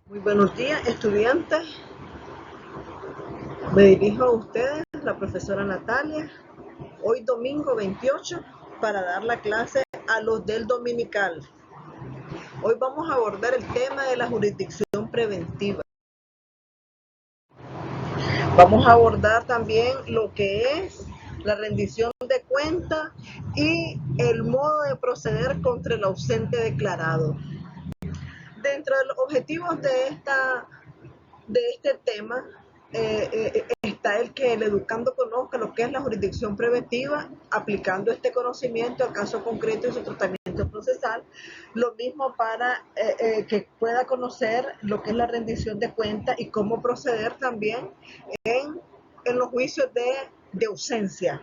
Muy buenos días, estudiantes. Me dirijo a ustedes, la profesora Natalia, hoy domingo 28, para dar la clase a los del dominical. Hoy vamos a abordar el tema de la jurisdicción preventiva. Vamos a abordar también lo que es la rendición de cuentas y el modo de proceder contra el ausente declarado. Dentro de los objetivos de este tema está el que el educando conozca lo que es la jurisdicción preventiva, aplicando este conocimiento al caso concreto y su tratamiento procesal. Lo mismo para que pueda conocer lo que es la rendición de cuentas y cómo proceder también en los juicios de ausencia.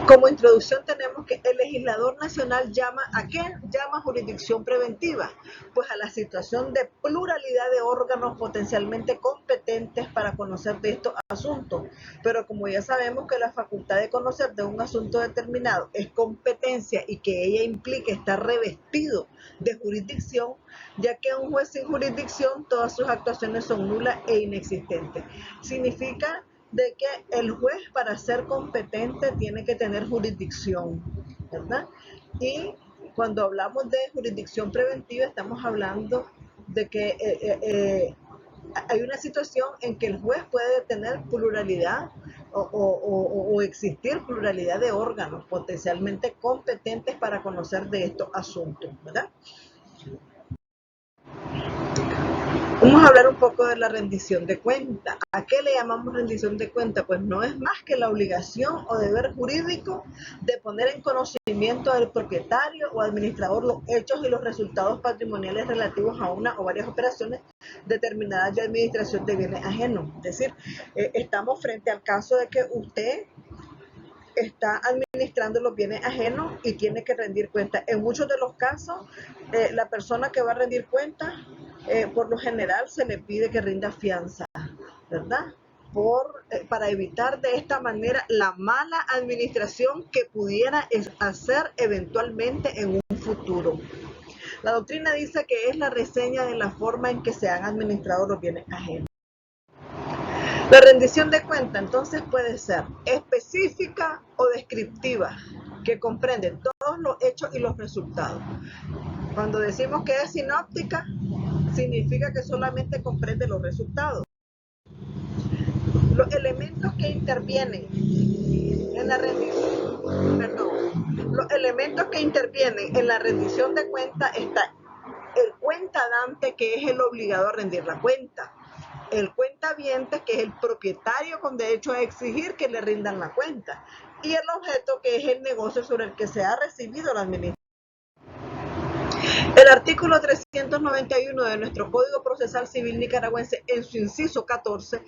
Como introducción tenemos que el legislador nacional llama ¿a qué? Llama jurisdicción preventiva, pues a la situación de pluralidad de órganos potencialmente competentes para conocer de estos asuntos. Pero como ya sabemos que la facultad de conocer de un asunto determinado es competencia y que ella implica estar revestido de jurisdicción, ya que un juez sin jurisdicción todas sus actuaciones son nulas e inexistentes. Significa de que el juez para ser competente tiene que tener jurisdicción, ¿verdad? Y cuando hablamos de jurisdicción preventiva estamos hablando de que hay una situación en que el juez puede tener pluralidad o existir pluralidad de órganos potencialmente competentes para conocer de estos asuntos, ¿verdad? Vamos a hablar un poco de la rendición de cuenta. ¿A qué le llamamos rendición de cuenta? Pues no es más que la obligación o deber jurídico de poner en conocimiento del propietario o administrador los hechos y los resultados patrimoniales relativos a una o varias operaciones determinadas de administración de bienes ajenos. Es decir, estamos frente al caso de que usted está administrando los bienes ajenos y tiene que rendir cuentas. En muchos de los casos, la persona que va a rendir cuentas, por lo general se le pide que rinda fianza, ¿verdad? Para evitar de esta manera la mala administración que pudiera hacer eventualmente en un futuro. La doctrina dice que es la reseña de la forma en que se han administrado los bienes ajenos. La rendición de cuenta entonces puede ser específica o descriptiva, que comprende todos los hechos y los resultados. Cuando decimos que es sinóptica, significa que solamente comprende los resultados. Los elementos que intervienen en la rendición, los elementos que intervienen en la rendición de cuenta está el cuentadante, que es el obligado a rendir la cuenta, el cuentaviente, que es el propietario con derecho a exigir que le rindan la cuenta, y el objeto, que es el negocio sobre el que se ha recibido la administración. El artículo 391 de nuestro Código Procesal Civil nicaragüense, en su inciso 14,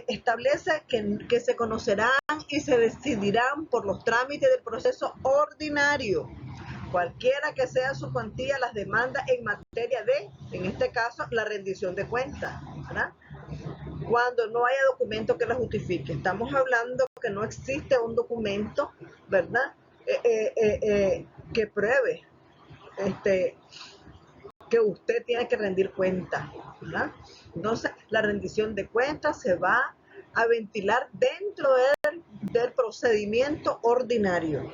establece que se conocerán y se decidirán por los trámites del proceso ordinario, cualquiera que sea su cuantía, las demandas en materia de, en este caso, la rendición de cuentas, ¿verdad? Cuando no haya documento que la justifique. Estamos hablando que no existe un documento, ¿verdad? Que pruebe que usted tiene que rendir cuenta, ¿verdad? Entonces, la rendición de cuentas se va a ventilar dentro del procedimiento ordinario.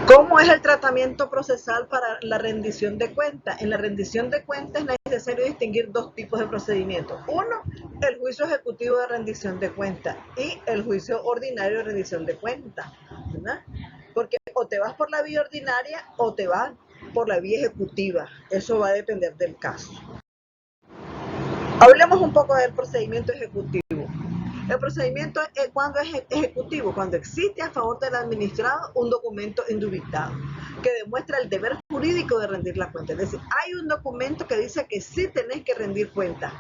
¿Cómo es el tratamiento procesal para la rendición de cuentas? En la rendición de cuentas es necesario distinguir dos tipos de procedimientos. Uno, el juicio ejecutivo de rendición de cuentas y el juicio ordinario de rendición de cuentas, ¿verdad? Porque o te vas por la vía ordinaria o te vas por la vía ejecutiva. Eso va a depender del caso. Hablemos un poco del procedimiento ejecutivo. El procedimiento es cuando es ejecutivo, cuando existe a favor del administrado un documento indubitado que demuestra el deber jurídico de rendir la cuenta. Es decir, hay un documento que dice que sí tenés que rendir cuenta.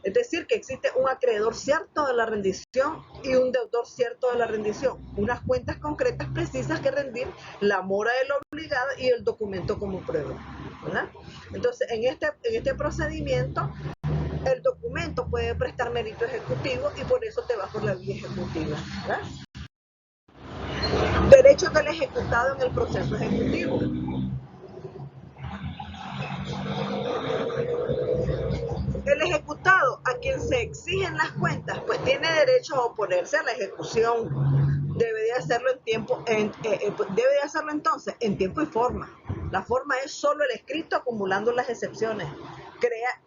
Es decir, que existe un acreedor cierto de la rendición y un deudor cierto de la rendición. Unas cuentas concretas precisas que rendir, la mora del obligado y el documento como prueba, ¿verdad? Entonces, en este procedimiento, el documento puede prestar mérito ejecutivo y por eso te vas por la vía ejecutiva, ¿verdad? Derechos del ejecutado en el proceso ejecutivo. exigen las cuentas, pues tiene derecho a oponerse a la ejecución. Debe de hacerlo debe de hacerlo entonces en tiempo y forma. La forma es solo el escrito acumulando las excepciones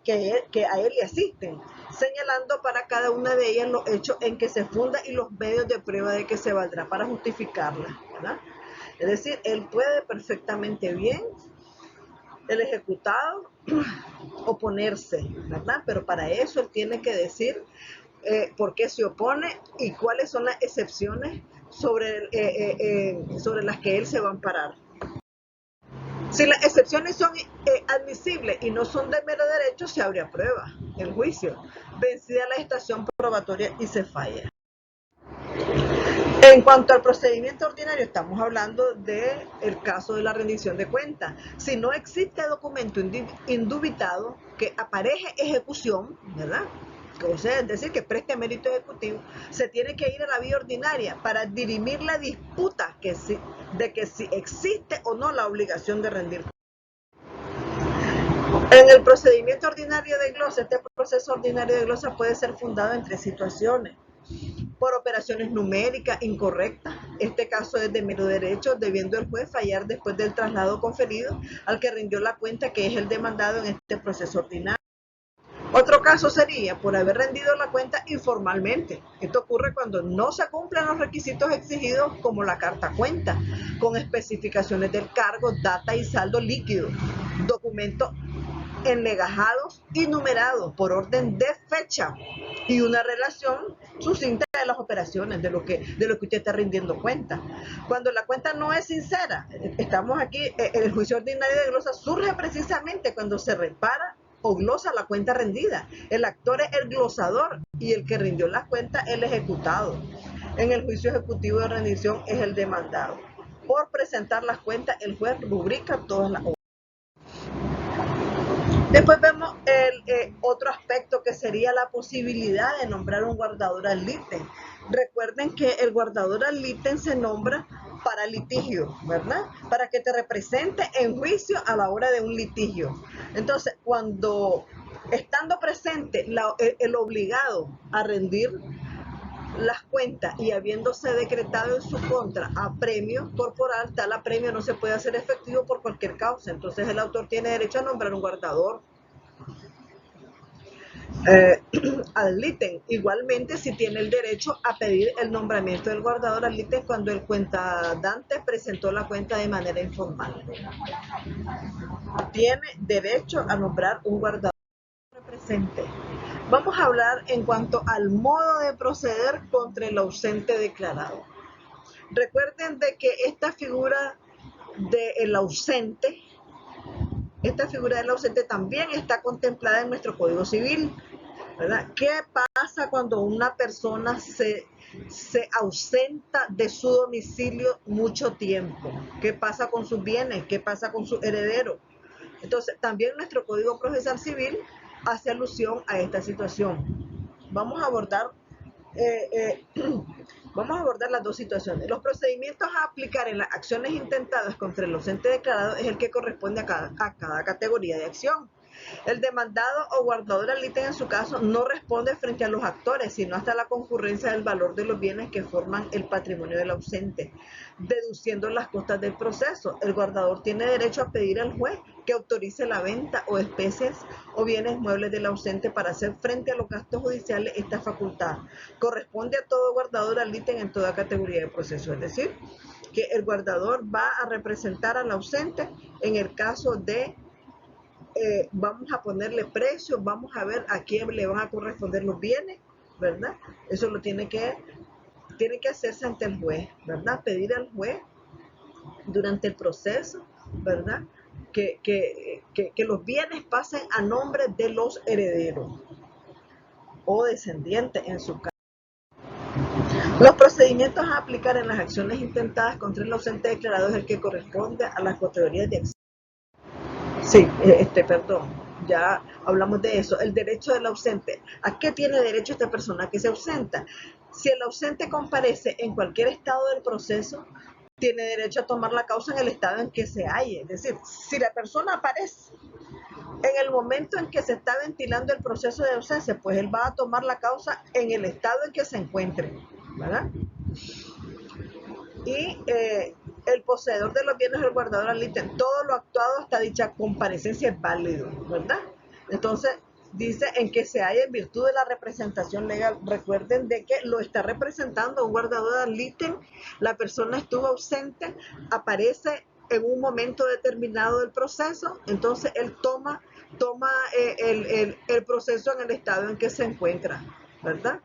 que a él le asisten, señalando para cada una de ellas los hechos en que se funda y los medios de prueba de que se valdrá para justificarla, ¿verdad? Es decir, él puede perfectamente bien, el ejecutado, oponerse, ¿verdad? Pero para eso él tiene que decir por qué se opone y cuáles son las excepciones sobre las que él se va a amparar. Si las excepciones son admisibles y no son de mero derecho, se abre a prueba el juicio, vencida la estación probatoria y se falla. En cuanto al procedimiento ordinario, estamos hablando del caso de la rendición de cuentas. Si no existe documento indubitado que apareje ejecución, ¿verdad? O sea, es decir, que preste mérito ejecutivo, se tiene que ir a la vía ordinaria para dirimir la disputa de que si existe o no la obligación de rendir. En el procedimiento ordinario de glosa, este proceso ordinario de glosa puede ser fundado en 3 situaciones. Por operaciones numéricas incorrectas, este caso es de mero derecho, debiendo el juez fallar después del traslado conferido al que rindió la cuenta, que es el demandado en este proceso ordinario. Otro caso sería por haber rendido la cuenta informalmente. Esto ocurre cuando no se cumplen los requisitos exigidos, como la carta cuenta, con especificaciones del cargo, data y saldo líquido, documentos enlegajados y numerados por orden de fecha y una relación sucinta de las operaciones, de lo que usted está rindiendo cuenta. Cuando la cuenta no es sincera, estamos aquí, el juicio ordinario de glosa surge precisamente cuando se repara o glosa la cuenta rendida. El actor es el glosador y el que rindió la cuenta el ejecutado. En el juicio ejecutivo de rendición es el demandado. Por presentar las cuentas, el juez rubrica todas las obras. Después vemos otro aspecto, que sería la posibilidad de nombrar un guardador ad litem. Recuerden que el guardador ad litem se nombra para litigio, ¿verdad? Para que te represente en juicio a la hora de un litigio. Entonces, cuando estando presente el obligado a rendir las cuentas y habiéndose decretado en su contra apremio corporal, tal apremio no se puede hacer efectivo por cualquier causa. Entonces el autor tiene derecho a nombrar un guardador ad litem. Igualmente, si tiene el derecho a pedir el nombramiento del guardador ad litem cuando el cuentadante presentó la cuenta de manera informal. Tiene derecho a nombrar un guardador presente. Vamos a hablar en cuanto al modo de proceder contra el ausente declarado. Recuerden de que esta figura del ausente también está contemplada en nuestro Código Civil, ¿verdad? ¿Qué pasa cuando una persona se ausenta de su domicilio mucho tiempo? ¿Qué pasa con sus bienes? ¿Qué pasa con sus herederos? Entonces, también nuestro Código Procesal Civil hace alusión a esta situación. Vamos a abordar las 2 situaciones. Los procedimientos a aplicar en las acciones intentadas contra el ausente declarado es el que corresponde a cada categoría de acción. El demandado o guardador ad litem en su caso no responde frente a los actores, sino hasta la concurrencia del valor de los bienes que forman el patrimonio del ausente, deduciendo las costas del proceso. El guardador tiene derecho a pedir al juez que autorice la venta o especies o bienes muebles del ausente para hacer frente a los gastos judiciales. Esta facultad corresponde a todo guardador ad litem en toda categoría de proceso, es decir, que el guardador va a representar al ausente en el caso de vamos a ponerle precio, vamos a ver a quién le van a corresponder los bienes, ¿verdad? Eso lo tiene que hacerse ante el juez, ¿verdad? Pedir al juez durante el proceso, ¿verdad? Que los bienes pasen a nombre de los herederos o descendientes en su caso. Los procedimientos a aplicar en las acciones intentadas contra el ausente declarado es el que corresponde a las categorías de acción. Sí, perdón, ya hablamos de eso. El derecho del ausente. ¿A qué tiene derecho esta persona que se ausenta? Si el ausente comparece en cualquier estado del proceso, tiene derecho a tomar la causa en el estado en que se halle. Es decir, si la persona aparece en el momento en que se está ventilando el proceso de ausencia, pues él va a tomar la causa en el estado en que se encuentre, ¿verdad? Y el poseedor de los bienes del guardador al ítem, todo lo actuado hasta dicha comparecencia es válido, ¿verdad? Entonces, dice en que se halla en virtud de la representación legal. Recuerden de que lo está representando un guardador al ítem, la persona estuvo ausente, aparece en un momento determinado del proceso, entonces él toma el proceso en el estado en que se encuentra, ¿verdad?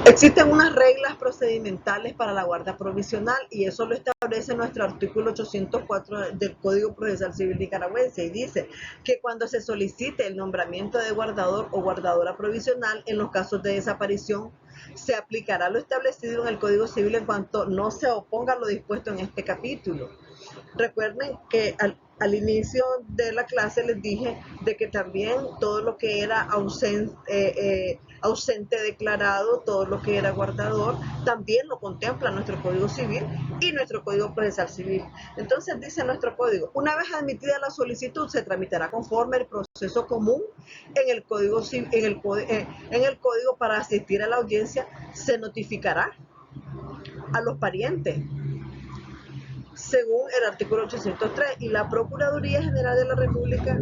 Existen unas reglas procedimentales para la guarda provisional y eso lo establece nuestro artículo 804 del Código Procesal Civil nicaragüense y dice que cuando se solicite el nombramiento de guardador o guardadora provisional en los casos de desaparición se aplicará lo establecido en el Código Civil en cuanto no se oponga a lo dispuesto en este capítulo. Recuerden que al inicio de la clase les dije de que también todo lo que era ausente declarado, todo lo que era guardador, también lo contempla nuestro Código Civil y nuestro Código Procesal Civil. Entonces dice nuestro Código, una vez admitida la solicitud se tramitará conforme el proceso común en el Código Civil, en el Código para asistir a la audiencia se notificará a los parientes según el artículo 803 y la Procuraduría General de la República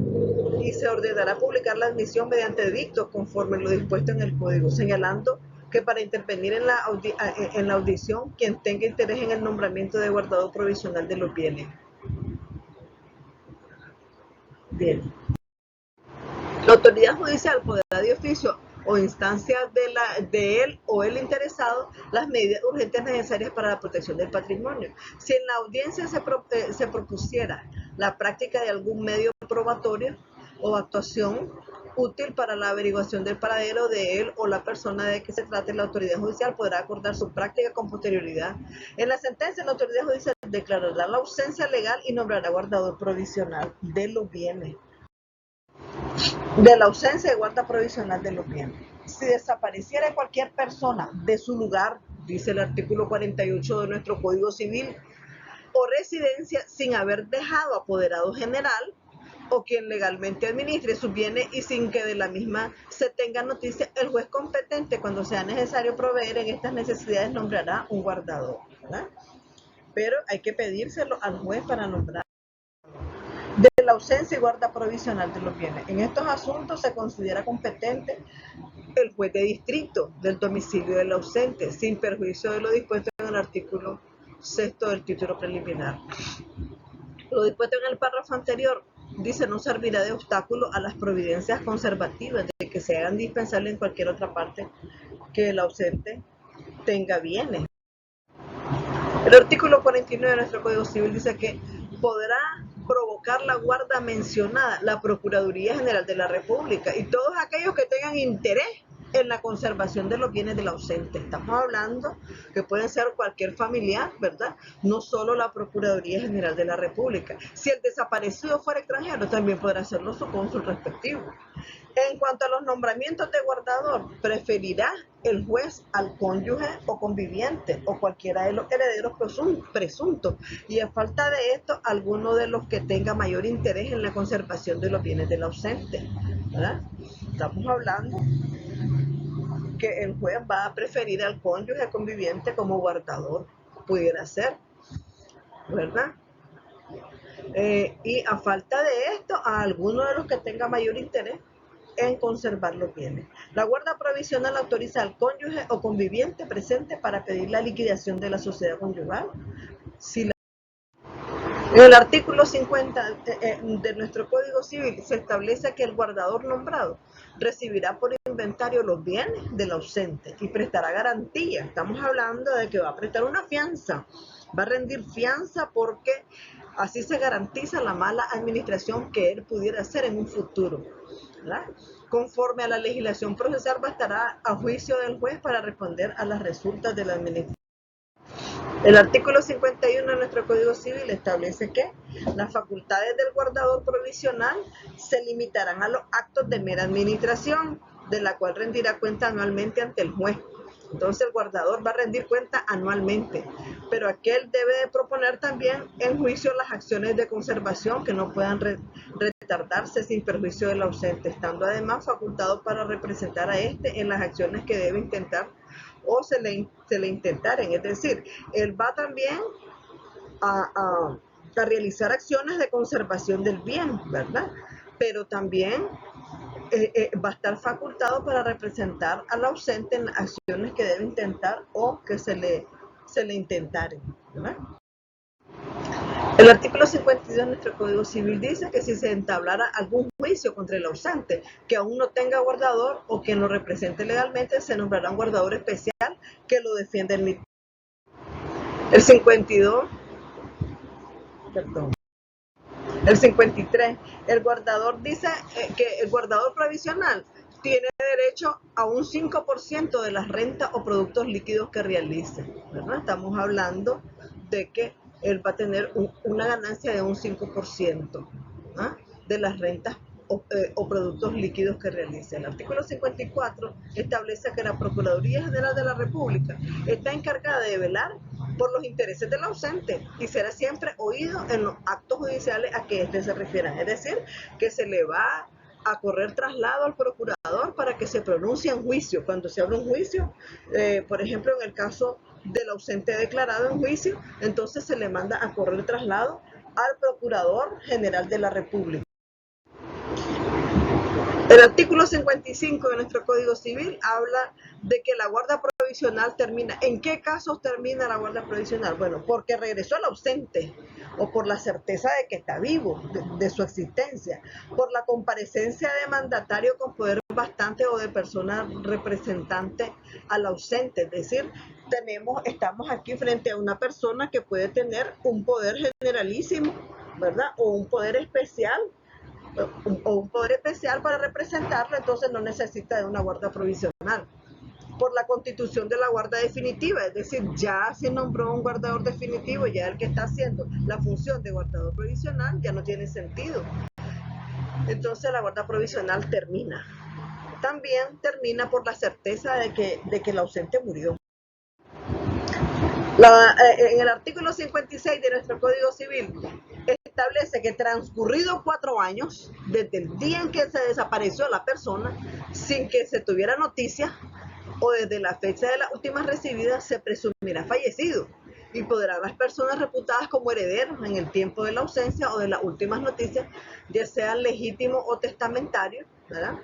y se ordenará publicar la admisión mediante edicto conforme lo dispuesto en el Código, señalando que para intervenir en la audición quien tenga interés en el nombramiento de guardador provisional de los bienes. Bien. La autoridad judicial podrá de oficio o instancia de él o el interesado las medidas urgentes necesarias para la protección del patrimonio. Si en la audiencia se propusiera la práctica de algún medio probatorio o actuación útil para la averiguación del paradero de él o la persona de que se trate, la autoridad judicial podrá acordar su práctica con posterioridad. En la sentencia, la autoridad judicial declarará la ausencia legal y nombrará guardador provisional de los bienes. De la ausencia de guarda provisional de los bienes. Si desapareciera cualquier persona de su lugar, dice el artículo 48 de nuestro Código Civil, o residencia sin haber dejado apoderado general o quien legalmente administre sus bienes y sin que de la misma se tenga noticia, el juez competente, cuando sea necesario proveer en estas necesidades, nombrará un guardador, ¿verdad? Pero hay que pedírselo al juez para nombrar. De la ausencia y guarda provisional de los bienes. En estos asuntos se considera competente el juez de distrito del domicilio del ausente, sin perjuicio de lo dispuesto en el artículo 6 del título preliminar. Lo dispuesto en el párrafo anterior dice no servirá de obstáculo a las providencias conservativas de que se hagan dispensables en cualquier otra parte que el ausente tenga bienes. El artículo 49 de nuestro Código Civil dice que podrá provocar la guarda mencionada la Procuraduría General de la República y todos aquellos que tengan interés en la conservación de los bienes del ausente. Estamos hablando que pueden ser cualquier familiar, ¿verdad? No solo la Procuraduría General de la República. Si el desaparecido fuera extranjero, también podrá hacerlo su cónsul respectivo. En cuanto a los nombramientos de guardador, preferirá el juez al cónyuge o conviviente o cualquiera de los herederos presuntos y a falta de esto, alguno de los que tenga mayor interés en la conservación de los bienes del ausente, ¿verdad? Estamos hablando que el juez va a preferir al cónyuge conviviente como guardador, pudiera ser, ¿verdad? Y a falta de esto, a alguno de los que tenga mayor interés en conservar los bienes. La guarda provisional autoriza al cónyuge o conviviente presente para pedir la liquidación de la sociedad conyugal. En el artículo 50 de nuestro Código Civil se establece que el guardador nombrado recibirá por inventario los bienes del ausente y prestará garantía. Estamos hablando de que va a prestar una fianza, va a rendir fianza porque así se garantiza la mala administración que él pudiera hacer en un futuro, ¿verdad? Conforme a la legislación procesal, bastará a juicio del juez para responder a las resultas de la administración. El artículo 51 de nuestro Código Civil establece que las facultades del guardador provisional se limitarán a los actos de mera administración, de la cual rendirá cuenta anualmente ante el juez. Entonces el guardador va a rendir cuenta anualmente, pero aquel debe de proponer también en juicio las acciones de conservación que no puedan retardarse sin perjuicio del ausente, estando además facultado para representar a este en las acciones que debe intentar o se le intentaren. Es decir, él va también a realizar acciones de conservación del bien, ¿verdad? Pero también va a estar facultado para representar al ausente en acciones que debe intentar o que se le intentaren, ¿verdad? El artículo 52 de nuestro Código Civil dice que si se entablara algún juicio contra el ausente que aún no tenga guardador o quien lo represente legalmente, se nombrará un guardador especial que lo defienda en litigio. El 52, perdón. El 53, el guardador dice que el guardador provisional tiene derecho a un 5% de las rentas o productos líquidos que realice, ¿verdad? Estamos hablando de que él va a tener una ganancia de un 5%, ¿ah? De las rentas o productos líquidos que realice. El artículo 54 establece que la Procuraduría General de la República está encargada de velar por los intereses del ausente y será siempre oído en los actos judiciales a que éste se refiera. Es decir, que se le va a correr traslado al procurador para que se pronuncie en juicio. Cuando se abre un juicio, por ejemplo, en el caso del ausente declarado en juicio, entonces se le manda a correr traslado al Procurador General de la República. El artículo 55 de nuestro Código Civil habla de que la guarda provisional termina. ¿En qué casos termina la guarda provisional? Bueno, porque regresó el ausente o por la certeza de que está vivo, de su existencia, por la comparecencia de mandatario con poder bastante o de persona representante al ausente. Es decir, estamos aquí frente a una persona que puede tener un poder generalísimo, ¿verdad? O un poder especial para representarlo, entonces no necesita de una guarda provisional. Por la constitución de la guarda definitiva, es decir, ya se nombró un guardador definitivo, ya el que está haciendo la función de guardador provisional ya no tiene sentido. Entonces la guarda provisional termina. También termina por la certeza de que el ausente murió. En el artículo 56 de nuestro Código Civil establece que transcurridos 4 años desde el día en que se desapareció la persona sin que se tuviera noticia o desde la fecha de las últimas recibidas se presumirá fallecido y podrán las personas reputadas como herederos en el tiempo de la ausencia o de las últimas noticias, ya sean legítimos o testamentarios, ¿verdad?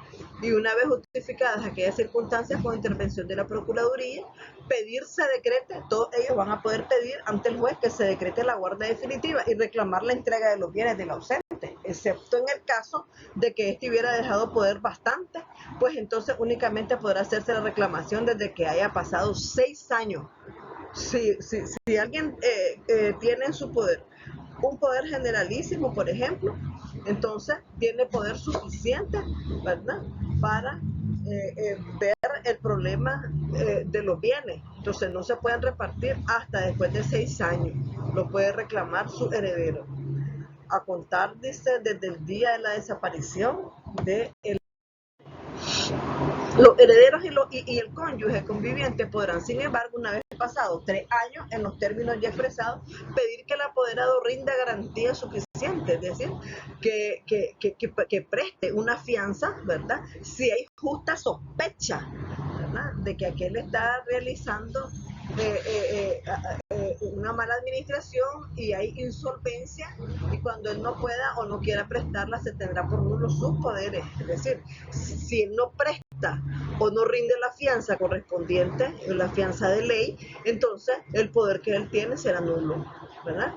Y una vez justificadas aquellas circunstancias con intervención de la Procuraduría, se decrete, todos ellos van a poder pedir ante el juez que se decrete la guarda definitiva y reclamar la entrega de los bienes del ausente, excepto en el caso de que éste hubiera dejado poder bastante, pues entonces únicamente podrá hacerse la reclamación desde que haya pasado 6 años. Si alguien tiene en su poder un poder generalísimo, por ejemplo, entonces tiene poder suficiente, ¿verdad?, para ver el problema de los bienes. Entonces no se pueden repartir hasta después de 6 años. Lo puede reclamar su heredero. A contar, dice, desde el día de la desaparición de los herederos y el cónyuge conviviente podrán, sin embargo, una vez pasados 3 años, en los términos ya expresados, pedir que el apoderado rinda garantía suficiente, es decir, que preste una fianza, ¿verdad?, si hay justa sospecha, ¿verdad?, de que aquel está realizando una mala administración y hay insolvencia, y cuando él no pueda o no quiera prestarla, se tendrá por nulo sus poderes. Es decir, si él no presta o no rinde la fianza correspondiente, la fianza de ley, entonces el poder que él tiene será nulo, ¿verdad?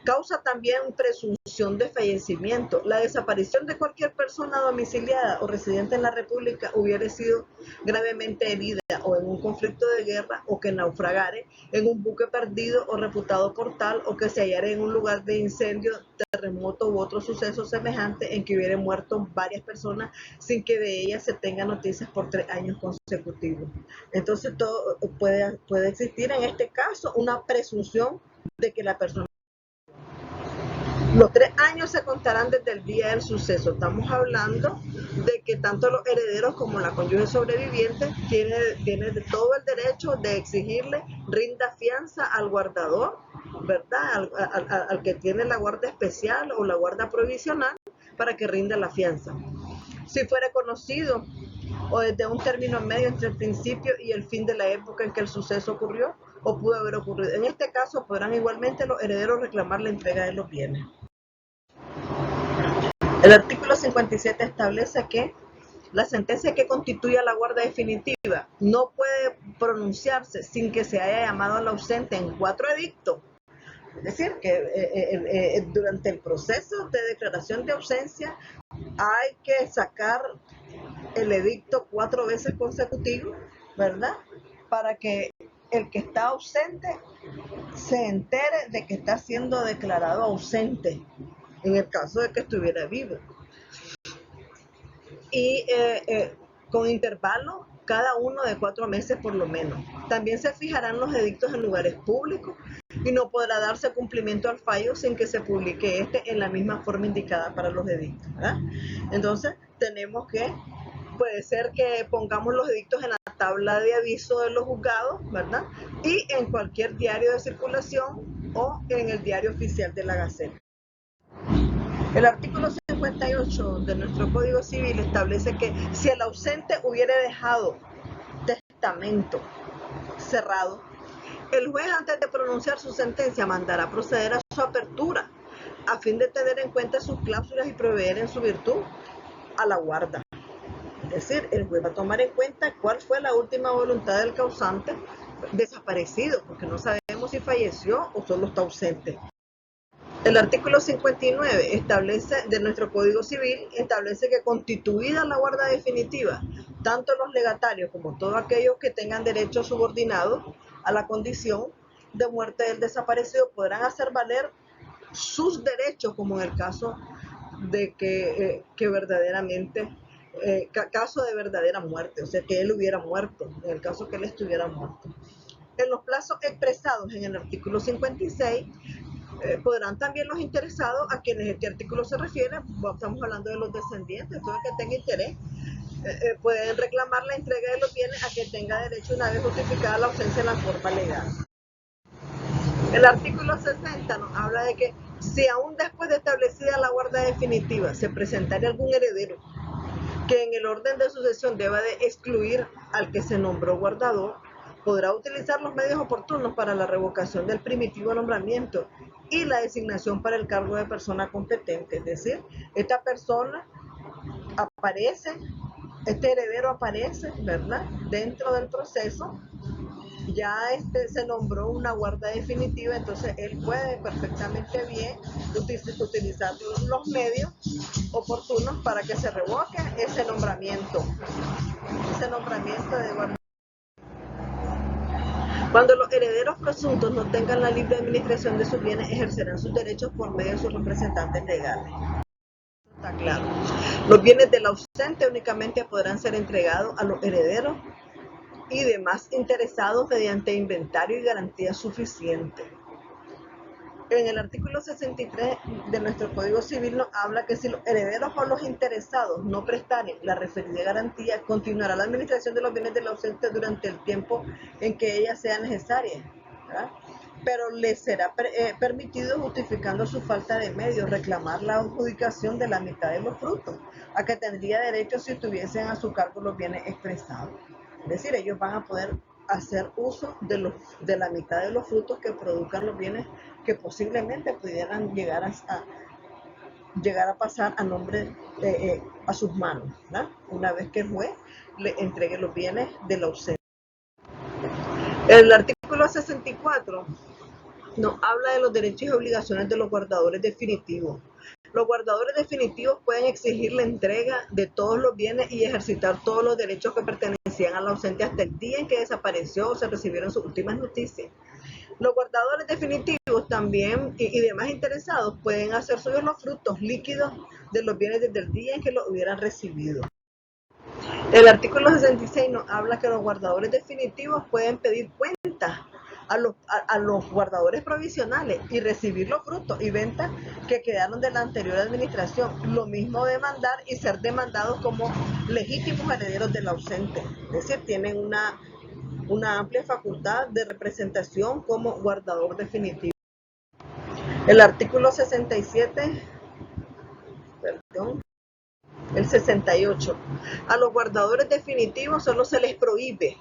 Causa también presunción de fallecimiento. La desaparición de cualquier persona domiciliada o residente en la República hubiera sido gravemente herida o en un conflicto de guerra, o que naufragare en un buque perdido o reputado por tal, o que se hallara en un lugar de incendio, terremoto u otro suceso semejante en que hubieran muerto varias personas sin que de ellas se tenga noticias por 3 años consecutivos. Entonces todo puede existir en este caso una presunción de que la persona Los 3 años se contarán desde el día del suceso. Estamos hablando de que tanto los herederos como la cónyuge sobreviviente tiene de todo el derecho de exigirle rinda fianza al guardador, ¿verdad? Al que tiene la guarda especial o la guarda provisional para que rinda la fianza. Si fuera conocido o desde un término medio entre el principio y el fin de la época en que el suceso ocurrió o pudo haber ocurrido. En este caso podrán igualmente los herederos reclamar la entrega de los bienes. El artículo 57 establece que la sentencia que constituya la guarda definitiva no puede pronunciarse sin que se haya llamado al ausente en 4 edictos. Es decir, que durante el proceso de declaración de ausencia hay que sacar el edicto 4 veces consecutivo, ¿verdad? Para que el que está ausente se entere de que está siendo declarado ausente, en el caso de que estuviera vivo. Y con intervalo cada uno de 4 meses por lo menos. También se fijarán los edictos en lugares públicos y no podrá darse cumplimiento al fallo sin que se publique este en la misma forma indicada para los edictos, ¿verdad? Entonces tenemos que, puede ser que pongamos los edictos en la tabla de aviso de los juzgados, ¿verdad? Y en cualquier diario de circulación o en el diario oficial de la Gaceta. El artículo 58 de nuestro Código Civil establece que si el ausente hubiere dejado testamento cerrado, el juez antes de pronunciar su sentencia mandará proceder a su apertura a fin de tener en cuenta sus cláusulas y proveer en su virtud a la guarda. Es decir, el juez va a tomar en cuenta cuál fue la última voluntad del causante desaparecido, porque no sabemos si falleció o solo está ausente. El artículo 59 de nuestro Código Civil establece que constituida la guarda definitiva, tanto los legatarios como todos aquellos que tengan derechos subordinados a la condición de muerte del desaparecido podrán hacer valer sus derechos, como en el caso de que verdaderamente, caso de verdadera muerte, o sea, que él hubiera muerto, en el caso que él estuviera muerto. En los plazos expresados en el artículo 56, podrán también los interesados a quienes este artículo se refiere, estamos hablando de los descendientes, todo el que tenga interés, pueden reclamar la entrega de los bienes a que tenga derecho una vez justificada la ausencia en la forma legal. El artículo 60 nos habla de que si aún después de establecida la guarda definitiva se presentara algún heredero que en el orden de sucesión deba de excluir al que se nombró guardador, podrá utilizar los medios oportunos para la revocación del primitivo nombramiento y la designación para el cargo de persona competente. Es decir, esta persona aparece, este heredero aparece, ¿verdad?, dentro del proceso, ya se nombró una guarda definitiva, entonces él puede perfectamente bien utilizar los medios oportunos para que se revoque ese nombramiento de guarda. Cuando los herederos presuntos no tengan la libre administración de sus bienes, ejercerán sus derechos por medio de sus representantes legales. Está claro. Los bienes del ausente únicamente podrán ser entregados a los herederos y demás interesados mediante inventario y garantía suficiente. En el artículo 63 de nuestro Código Civil nos habla que si los herederos o los interesados no prestaren la referida garantía, continuará la administración de los bienes del ausente durante el tiempo en que ella sea necesaria, ¿verdad? Pero les será permitido, justificando su falta de medios, reclamar la adjudicación de la mitad de los frutos, a que tendría derecho si tuviesen a su cargo los bienes expresados. Es decir, ellos van a poder hacer uso de la mitad de los frutos que produzcan los bienes que posiblemente pudieran llegar a pasar a nombre a sus manos, ¿verdad?, una vez que el juez le entregue los bienes del ausente. El artículo 64 nos habla de los derechos y obligaciones de los guardadores definitivos. Los guardadores definitivos pueden exigir la entrega de todos los bienes y ejercitar todos los derechos que pertenecían al ausente hasta el día en que desapareció o se recibieron sus últimas noticias. Los guardadores definitivos también y demás interesados pueden hacer suyos los frutos líquidos de los bienes desde el día en que los hubieran recibido. El artículo 66 nos habla que los guardadores definitivos pueden pedir cuentas a los guardadores provisionales y recibir los frutos y ventas que quedaron de la anterior administración. Lo mismo demandar y ser demandados como legítimos herederos del ausente. Es decir, tienen una amplia facultad de representación como guardador definitivo. El artículo 67, perdón, el 68. A los guardadores definitivos solo se les prohíbe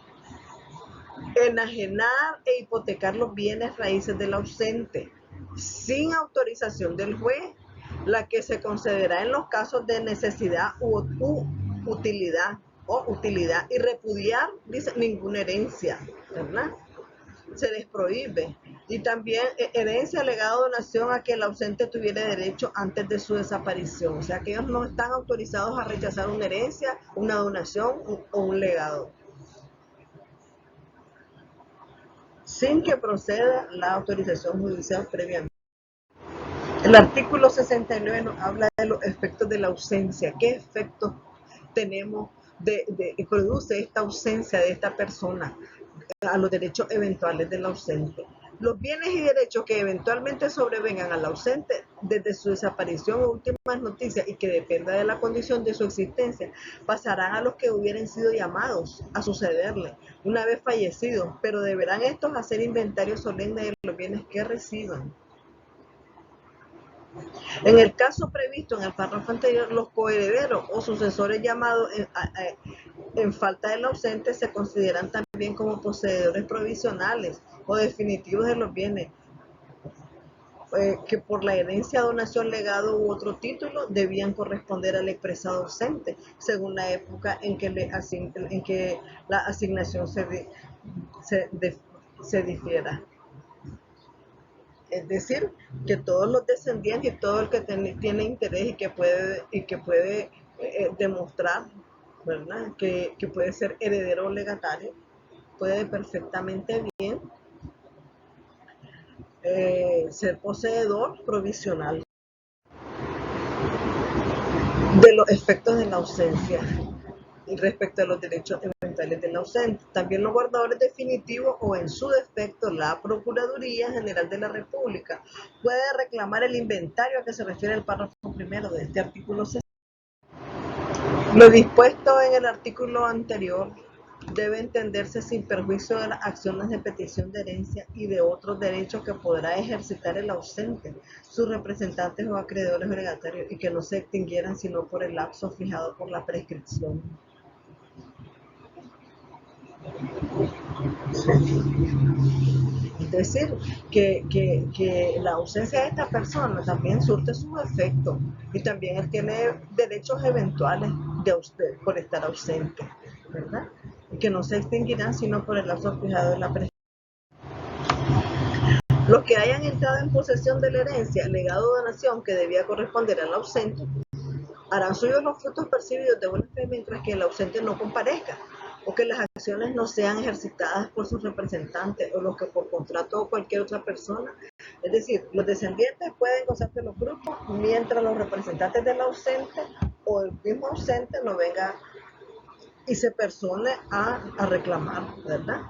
enajenar e hipotecar los bienes raíces del ausente, sin autorización del juez, la que se concederá en los casos de necesidad u utilidad, y repudiar, dice, ninguna herencia, ¿verdad? Se les prohíbe. Y también herencia, legado, donación a que el ausente tuviera derecho antes de su desaparición. O sea que ellos no están autorizados a rechazar una herencia, una donación o un legado, sin que proceda la autorización judicial previamente. El artículo 69 nos habla de los efectos de la ausencia. ¿Qué efectos tenemos que produce esta ausencia de esta persona a los derechos eventuales del ausente? Los bienes y derechos que eventualmente sobrevengan al ausente desde su desaparición o últimas noticias y que dependa de la condición de su existencia pasarán a los que hubieran sido llamados a sucederle una vez fallecido, pero deberán estos hacer inventario solemne de los bienes que reciban. En el caso previsto en el párrafo anterior, los coherederos o sucesores llamados en falta del ausente se consideran también como poseedores provisionales o definitivos de los bienes que por la herencia, donación, legado u otro título debían corresponder al expresado ausente, según la época en que la asignación se difiera. Es decir, que todos los descendientes y todo el que tiene interés y que puede demostrar, ¿verdad? Que puede ser heredero o legatario, puede perfectamente bien ser poseedor provisional de los efectos de la ausencia respecto a los derechos eventuales del ausente. También los guardadores definitivos o en su defecto la Procuraduría General de la República puede reclamar el inventario a que se refiere el párrafo primero de este artículo 60. Lo dispuesto en el artículo anterior debe entenderse sin perjuicio de las acciones de petición de herencia y de otros derechos que podrá ejercitar el ausente, sus representantes o acreedores o legatarios, y que no se extinguieran sino por el lapso fijado por la prescripción. Es decir, que la ausencia de esta persona también surte sus efectos y también él tiene derechos eventuales de usted por estar ausente, ¿verdad? Y que no se extinguirán sino por el lapso fijado de la prescripción. Los que hayan entrado en posesión de la herencia, legado o donación que debía corresponder al ausente, harán suyos los frutos percibidos de buena fe mientras que el ausente no comparezca, o que las acciones no sean ejercitadas por sus representantes o los que por contrato o cualquier otra persona. Es decir, los descendientes pueden gozar de los frutos mientras los representantes del ausente o el mismo ausente no venga y se persone a reclamar, ¿verdad?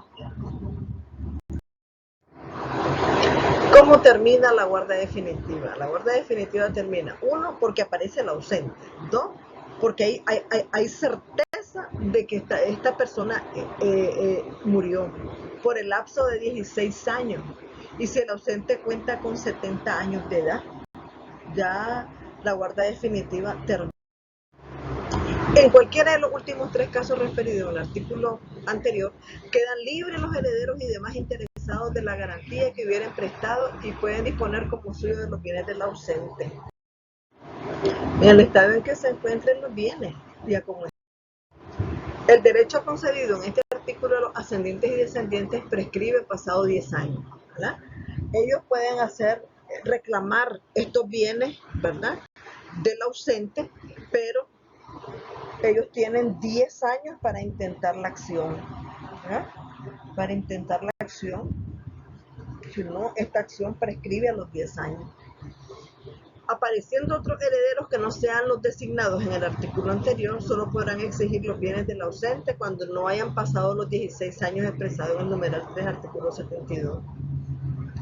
¿Cómo termina la guarda definitiva? La guarda definitiva termina, 1, porque aparece el ausente, 2, porque hay certeza de que esta persona murió por el lapso de 16 años. Y si el ausente cuenta con 70 años de edad, ya la guarda definitiva termina. En cualquiera de los últimos 3 casos referidos en el artículo anterior, quedan libres los herederos y demás interesados de la garantía que hubieran prestado y pueden disponer como suyo de los bienes del ausente, en el estado en que se encuentren los bienes, ya como es. El derecho concedido en este artículo a los ascendientes y descendientes prescribe pasado 10 años, ¿verdad? Ellos pueden reclamar estos bienes, ¿verdad?, del ausente, pero ellos tienen 10 años para intentar la acción, ¿verdad? Para intentar la acción, si no, esta acción prescribe a los 10 años. Apareciendo otros herederos que no sean los designados en el artículo anterior, solo podrán exigir los bienes del ausente cuando no hayan pasado los 16 años expresados en el numeral 3, artículo 72.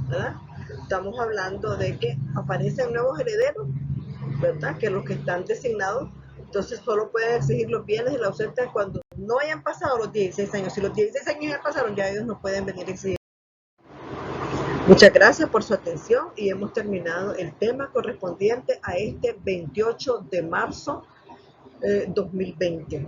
¿Verdad? Estamos hablando de que aparecen nuevos herederos, ¿verdad? Que los que están designados, entonces solo pueden exigir los bienes del ausente cuando no hayan pasado los 16 años. Si los 16 años ya pasaron, ya ellos no pueden venir a exigir. Muchas gracias por su atención y hemos terminado el tema correspondiente a este 28 de marzo 2020.